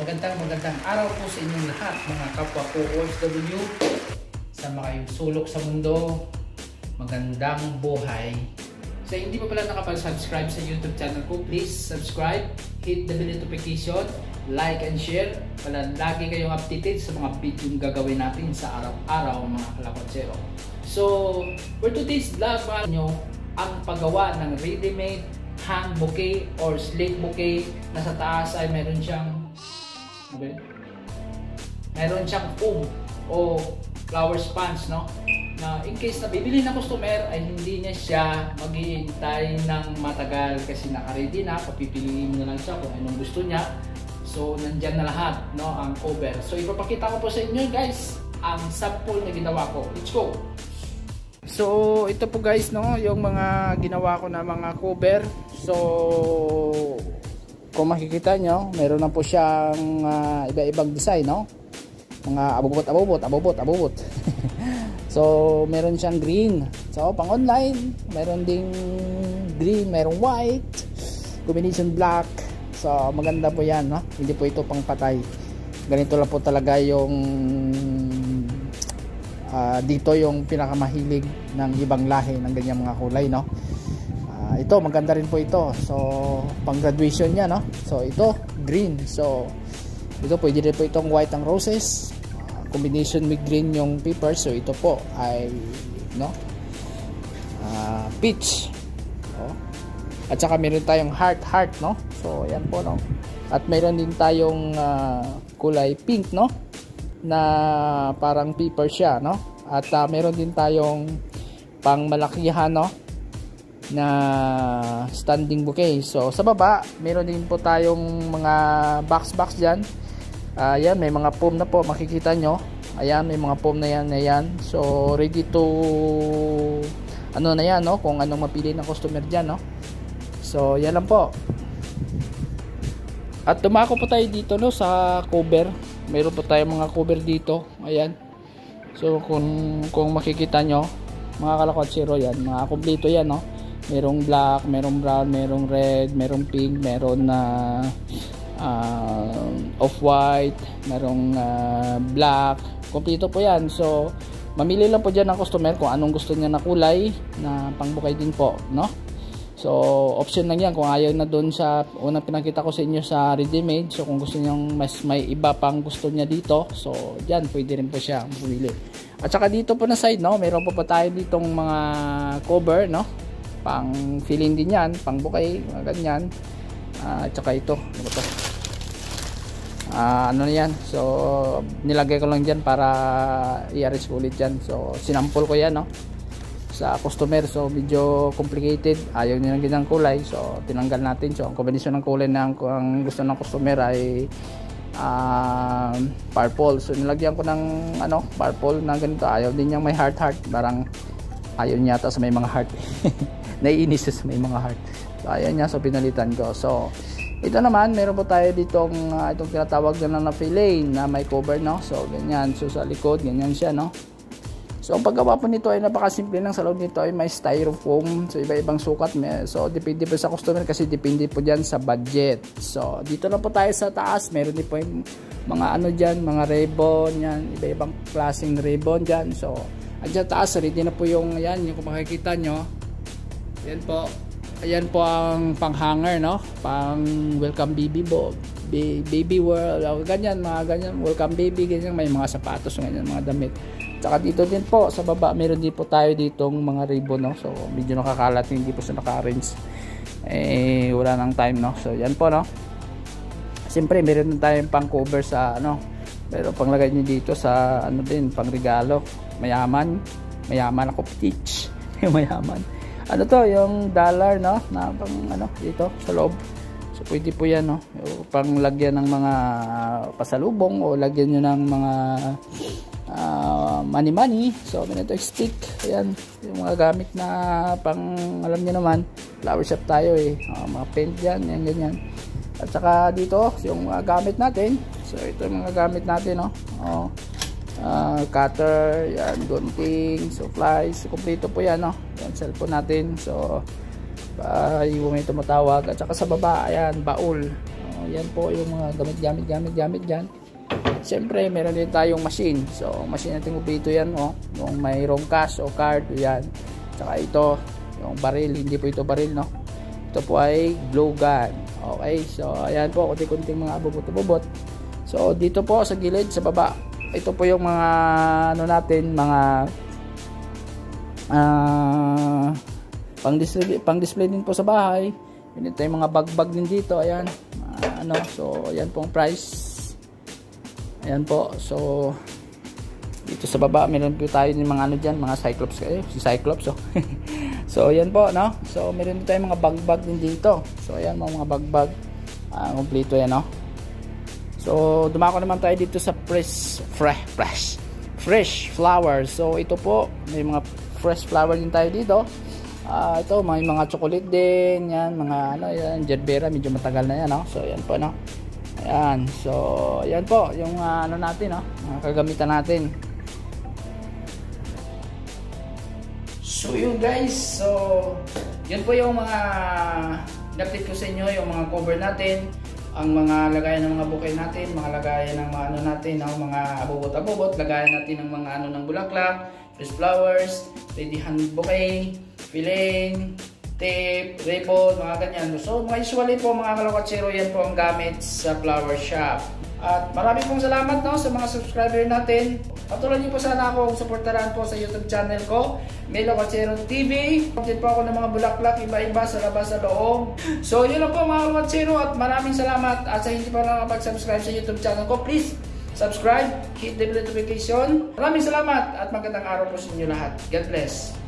magandang araw po sa inyong lahat mga kapwa ko OFW sa mga sulok sa mundo. Magandang buhay. So hindi pa pala nakapag-subscribe sa YouTube channel ko, please subscribe, hit the bell notification, like and share para lagi kayong updated sa mga video gagawin natin sa araw-araw mga kalakotsero. So for today's vlog, nyo ang paggawa ng ready-made hang bouquet or slate bouquet na sa taas ay meron siyang foam o flower sponge, no? Na in case na bibili ng customer ay hindi niya siya maghihintay ng matagal kasi naka-ready na, papipiliin mo na lang siya kung anong gusto niya. So nandyan na lahat, no, ang cover. So ipapakita ko po sa inyo guys ang sample na ginawa ko. Let's go! So ito po guys, no, yung mga ginawa ko na mga cover. So kung makikita nyo, meron na po siyang iba-ibang design, no? Mga abubot. So meron siyang green. So pang online, meron ding green, meron white, combination black. So maganda po yan, no? Hindi po ito pang patay. Ganito lang po talaga yung dito yung pinakamahilig ng ibang lahi ng ganyang mga kulay, no? Ito maganda rin po ito. So pang graduation niya, no? So ito green. So ito pwede rin po itong white ang roses. Combination with green yung paper. So ito po ay peach. So, at saka meron tayong heart, no? So ayan po, no? At meron din tayong kulay pink, no? Na parang paper siya, no? At meron din tayong pang malakihan, no? Na standing bouquet. So sa baba meron din po tayong mga box dyan. Ayan, may mga foam na po, makikita nyo. Ayan, may mga foam na yan. So ready to na yan, no? Kung anong mapili ng customer dyan, no? So yan lang po. At dumako po tayo dito, no, sa cover. Meron po tayong mga cover dito. Ayan. So kung makikita nyo mga kalakotsero, yan, mga kompleto yan, no? Merong black, merong brown, merong red, merong pink, meron na off-white, merong black. Kompleto po yan. So mamili lang po dyan ng customer kung anong gusto niya na kulay na pangbukay din po, no? So option lang yan kung ayaw na doon sa unang pinakita ko sa inyo sa ready-made. So kung gusto niyang mas may iba pang gusto niya dito, so dyan pwede rin po siya pumili. At saka dito po na side, no, meron po tayo ditong mga cover, no, pang filling din yan, pang bouquet, mga ganyan. At saka ito, ano na yan. So nilagay ko lang dyan para i-arrange ulit yan. So sinampol ko yan, no, sa customer. So medyo complicated, ayaw niya ng ganyang kulay, so tinanggal natin. So ang kombinasyon ng kulay na ang gusto ng customer ay purple. So nilagyan ko ng purple na ganito. Ayaw din niyang may heart. Parang ayaw niya sa may mga heart. Naiinis sa may mga heart. So ayaw niya, so pinalitan ko. So ito naman, meron po tayo ditong itong tinatawag na fillet na may cover, no? So ganyan. So sa likod ganyan siya, no? So ang paggawa po nito ay napakasimple lang. Sa loob nito ay may styrofoam. So iba-ibang sukat. So depende po sa customer kasi depende po dyan sa budget. So dito na po tayo sa taas. Meron din po yung mga dyan, mga ribbon yan. Iba-ibang klaseng ribbon dyan. So andyan taas, ready na po yung kung makikita nyo. Yan po. Ayan po ang pang-hanger, no? Pang welcome baby baby world. Ganyan, mga ganyan. Welcome baby, ganyan. May mga sapatos, ganyan, mga damit. Tsaka dito din po sa baba meron din po tayo ditong mga ribbon, no? So medyo nakakalat, hindi po siya naka-arrange. Wala nang time, no? So yan po, no? Siyempre meron din tayong pang cover sa pero panglagay niyo dito sa din, pang regalo. Mayaman ako, teach. Mayaman. To, yung dollar, no? Na pang dito sa loob. So pwede po yan, no? Pang lagyan ng mga pasalubong o lagyan niyo ng mga money. So ganito stick. Ayan, yung mga gamit na pang, alam niyo naman, flower shop tayo mga paint yan, yan ganyan. At saka dito yung mga gamit natin. So ito yung mga gamit natin, no? Cutter, yan, gunting, supplies, kompleto po yan, no? Yan, cellphone natin. So yung may tumatawag. At saka sa baba, ayan, baul. yan po yung mga gamit dyan. Siyempre, meron din tayong machine. So, machine natin upito yan, oh. Yung mayroong cash o card, yan. Tsaka ito, yung baril. Hindi po ito baril, no? Ito po ay glue gun. Okay, so, ayan po, kunti-kunting mga abubot-abubot. So, dito po sa gilid, sa baba, ito po yung mga, ano natin, mga, pang-display din po sa bahay. Ito yung mga bag-bag din dito, ayan. So, ayan po ang price. Ayan po, so dito sa baba meron po tayo ng mga ano dyan, mga Cyclops kayo, si Cyclops, so so ayan po, no? So meron tayong mga bag-bag din dito. So ayan mga bag-bag, kompleto yan, no? So dumako naman tayo dito sa fresh flowers. So ito po, may mga fresh flower din tayo dito. Ito may mga chocolate din, yan, mga ano yan, Gerbera, medyo matagal na yan, no? So ayan po, no? Ayan, so ayan po yung ano natin, mga kagamitan natin. So yun guys, so yun po yung mga update ko sa inyo, yung mga cover natin, ang mga lagayan ng mga bouquet natin, mga lagayan ng mga ano natin, mga abubot-abubot, lagayan natin ng mga ano ng bulaklak, fresh flowers, ready hand bouquet, filling, tape, ribbon, mga ganyan. So, mga usually po mga kalokatsero, yan po ang gamit sa flower shop. At marami pong salamat, no, sa mga subscriber natin. Patuloy niyo po sana akong suportahan po sa YouTube channel ko, Melo Katsero TV. Update po ako ng mga bulaklak, iba-iba sa labas sa loob. So, yun lang po mga kalokatsero at maraming salamat. At sa hindi pa nakapag-subscribe sa YouTube channel ko, please subscribe, hit the notification. Maraming salamat at magandang araw po sa inyo lahat. God bless.